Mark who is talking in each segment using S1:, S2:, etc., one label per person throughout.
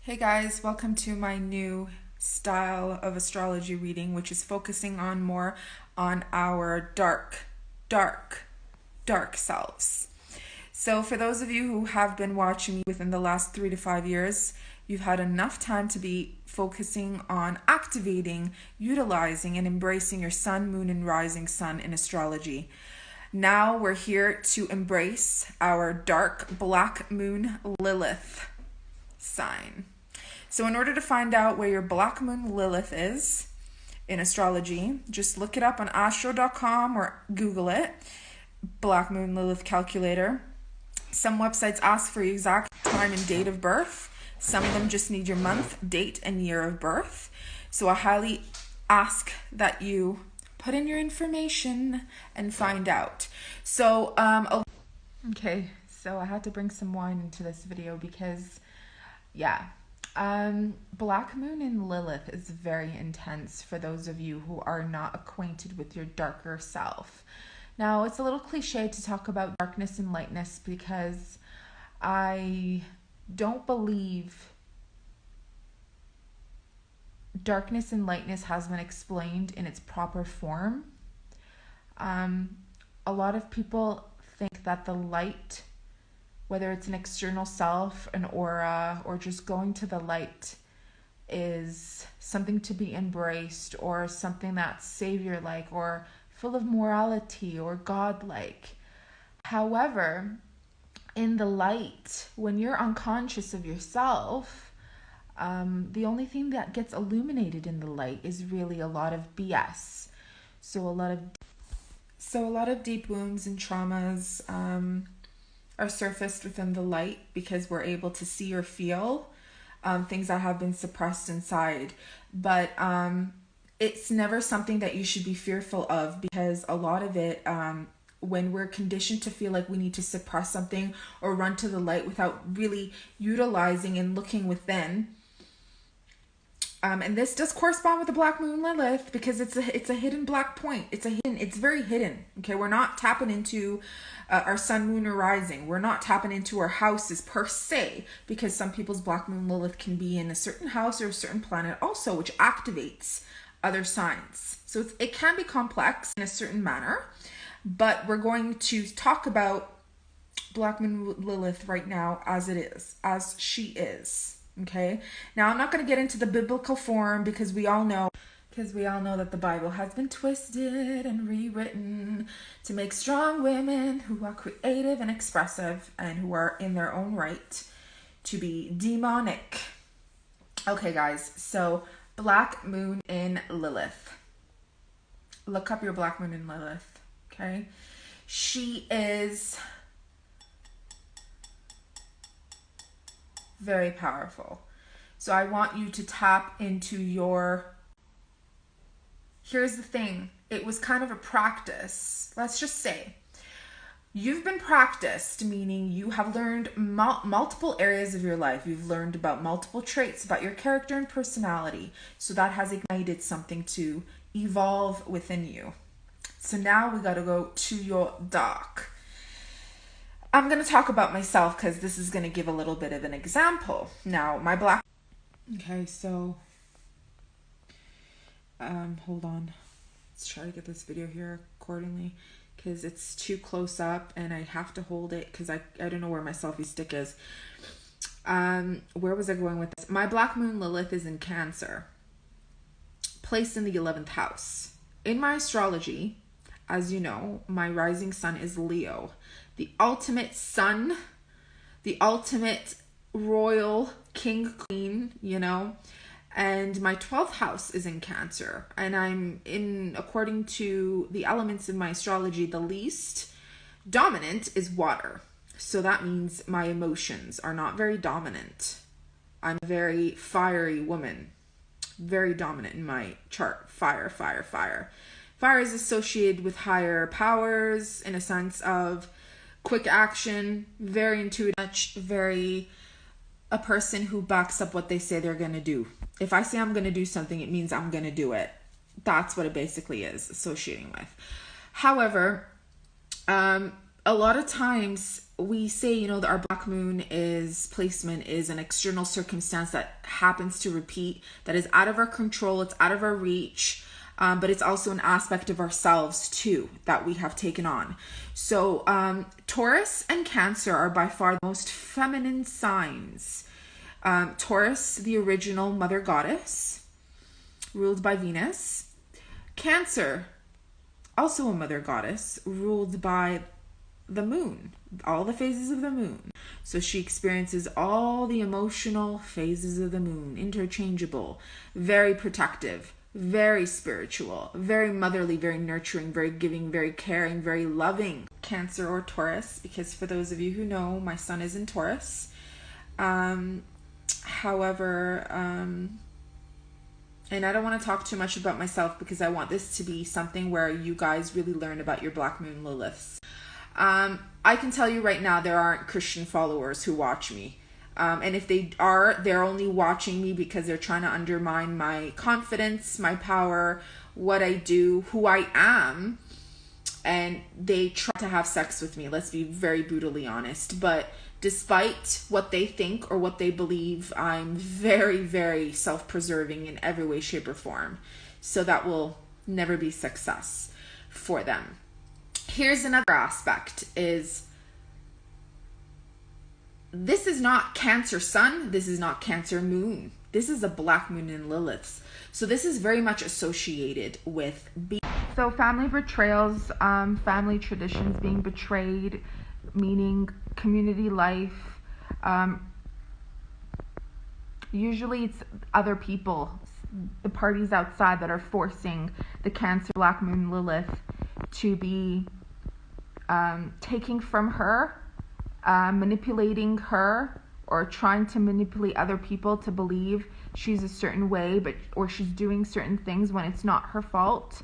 S1: Hey guys, welcome to my new style of astrology reading, which is focusing more on our dark selves. So for those of you who have been watching me within the last 3 to 5 years, you've had enough time to be focusing on activating, utilizing, and embracing your sun, moon, and rising sun in astrology. Now we're here to embrace our dark black moon Lilith sign. So in order to find out where your black moon Lilith is in astrology, just look it up on astro.com or Google it, black moon Lilith calculator. Some websites ask for your exact time and date of birth. Some of them just need your month, date, and year of birth. So I highly ask that you put in your information and find out. So, okay, so I had to bring some wine into this video because, black moon in Lilith is very intense for those of you who are not acquainted with your darker self. Now, it's a little cliche to talk about darkness and lightness because I don't believe darkness and lightness has been explained in its proper form. A lot of people think that the light, whether it's an external self, an aura, or just going to the light, is something to be embraced or something that's savior-like or full of morality or godlike. However, in the light, when you're unconscious of yourself, the only thing that gets illuminated in the light is really a lot of BS. So a lot of deep wounds and traumas are surfaced within the light because we're able to see or feel things that have been suppressed inside. But it's never something that you should be fearful of, because a lot of it, when we're conditioned to feel like we need to suppress something or run to the light without really utilizing and looking within, and this does correspond with the black moon Lilith because it's a hidden black point. It's very hidden. Okay, we're not tapping into our sun, moon, or rising. We're not tapping into our houses per se, because some people's black moon Lilith can be in a certain house or a certain planet also, which activates other signs. So it can be complex in a certain manner, but we're going to talk about black moon Lilith right now as it is, as she is. Okay, now I'm not going to get into the biblical form because we all know that the Bible has been twisted and rewritten to make strong women who are creative and expressive and who are in their own right to be demonic. Okay, guys, so black moon in Lilith. Look up your black moon in Lilith, okay? She is very powerful. So I want you to tap into here's the thing. It was kind of a practice. Let's just say you've been practiced, meaning you have learned multiple areas of your life. You've learned about multiple traits about your character and personality. So that has ignited something to evolve within you. So now we got to go to your dark. I'm going to talk about myself because this is going to give a little bit of an example. Now, my black... Okay, so... hold on. Let's try to get this video here accordingly because it's too close up and I have to hold it because I don't know where my selfie stick is. Where was I going with this? My black moon Lilith is in Cancer, placed in the 11th house. In my astrology, as you know, my rising sun is Leo. The ultimate sun, the ultimate royal king, queen, and my 12th house is in Cancer. And according to the elements in my astrology, the least dominant is water. So that means my emotions are not very dominant. I'm a very fiery woman, very dominant in my chart. Fire. Fire is associated with higher powers in a sense of quick action, very intuitive, very a person who backs up what they say they're going to do. If I say I'm going to do something, it means I'm going to do it. That's what it basically is associating with. However, a lot of times we say, you know, that our black moon is placement is an external circumstance that happens to repeat, that is out of our control, it's out of our reach, but it's also an aspect of ourselves too that we have taken on. So Taurus and Cancer are by far the most feminine signs. Taurus, the original mother goddess, ruled by Venus. Cancer, also a mother goddess, ruled by the moon, all the phases of the moon. So she experiences all the emotional phases of the moon, interchangeable, very protective, very spiritual, very motherly, very nurturing, very giving, very caring, very loving. Cancer or Taurus, because for those of you who know, my sun is in Taurus. However, and I don't want to talk too much about myself because I want this to be something where you guys really learn about your black moon Liliths. I can tell you right now, there aren't Christian followers who watch me. And if they are, they're only watching me because they're trying to undermine my confidence, my power, what I do, who I am. And they try to have sex with me. Let's be very brutally honest. But despite what they think or what they believe, I'm very, very self-preserving in every way, shape, or form. So that will never be success for them. Here's another aspect is this is not Cancer sun. This is not Cancer moon. This is a black moon in Lilith's. So this is very much associated with so family betrayals, family traditions being betrayed, meaning community life. Usually it's other people, the parties outside that are forcing the Cancer black moon Lilith to be taking from her, manipulating her, or trying to manipulate other people to believe she's a certain way, or she's doing certain things when it's not her fault.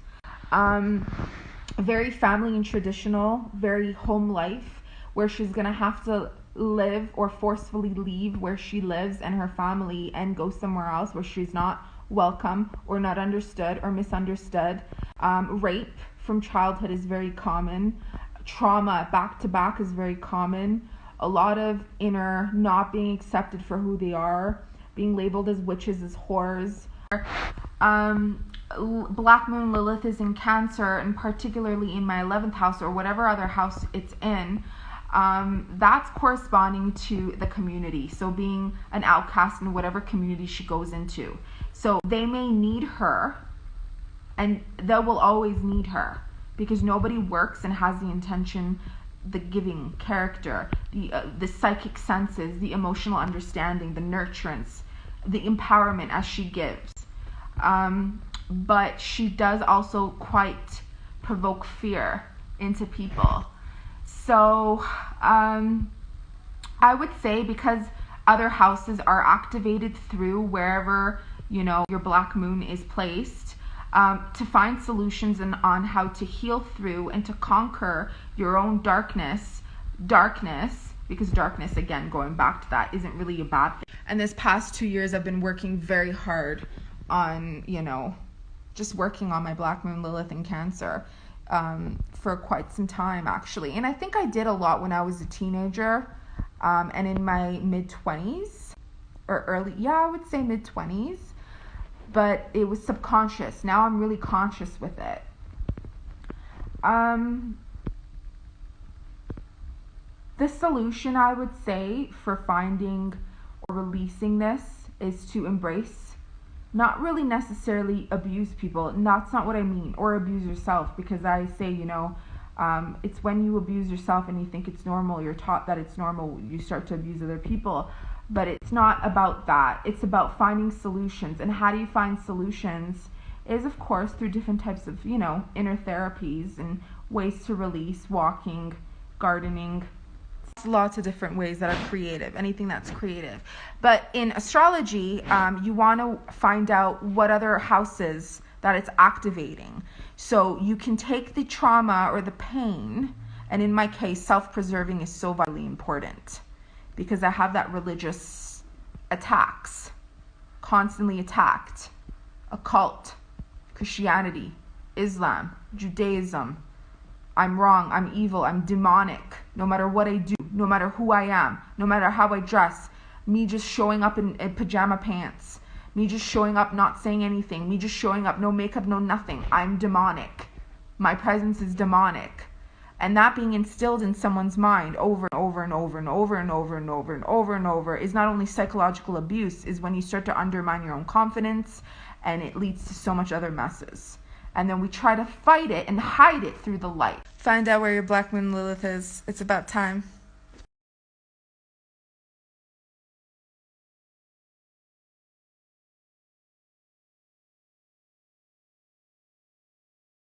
S1: Very family and traditional, very home life, where she's gonna have to live or forcefully leave where she lives and her family and go somewhere else where she's not welcome or not understood or misunderstood. Rape from childhood is very common. Trauma back to back is very common. A lot of inner not being accepted for who they are, being labeled as witches, as whores. Black moon Lilith is in Cancer, and particularly in my 11th house or whatever other house it's in. That's corresponding to the community. So being an outcast in whatever community she goes into. So they may need her, and they will always need her, because nobody works and has the intention, the giving character, the psychic senses, the emotional understanding, the nurturance, the empowerment as she gives. But she does also quite provoke fear into people. So I would say, because other houses are activated through wherever, you know, your black moon is placed, to find solutions on how to heal through and to conquer your own darkness, because darkness, again, going back to that, isn't really a bad thing. And this past 2 years, I've been working very hard on, you know, just working on my black moon Lilith in Cancer for quite some time, actually. And I think I did a lot when I was a teenager and in my mid-20s, or early, I would say mid-20s. But it was subconscious. Now I'm really conscious with it. The solution, I would say, for finding or releasing this is to embrace, not really necessarily abuse people. And that's not what I mean, or abuse yourself, because I say, you know, it's when you abuse yourself and you think it's normal, you're taught that it's normal, you start to abuse other people. But it's not about that. It's about finding solutions. And how do you find solutions is, of course, through different types of, you know, inner therapies and ways to release, walking, gardening. Lots of different ways that are creative, anything that's creative. But in astrology, you want to find out what other houses that it's activating. So you can take the trauma or the pain, and in my case, self-preserving is so vitally important, because I have that religious attacks, constantly attacked, occult, Christianity, Islam, Judaism. I'm wrong, I'm evil, I'm demonic, no matter what I do, no matter who I am, no matter how I dress, me just showing up in pajama pants, me just showing up not saying anything, me just showing up, no makeup, no nothing, I'm demonic. My presence is demonic. And that being instilled in someone's mind over and over and over and over and over and over and over and over is not only psychological abuse, is when you start to undermine your own confidence, and it leads to so much other messes. And then we try to fight it and hide it through the light. Find out where your black moon Lilith is. It's about time.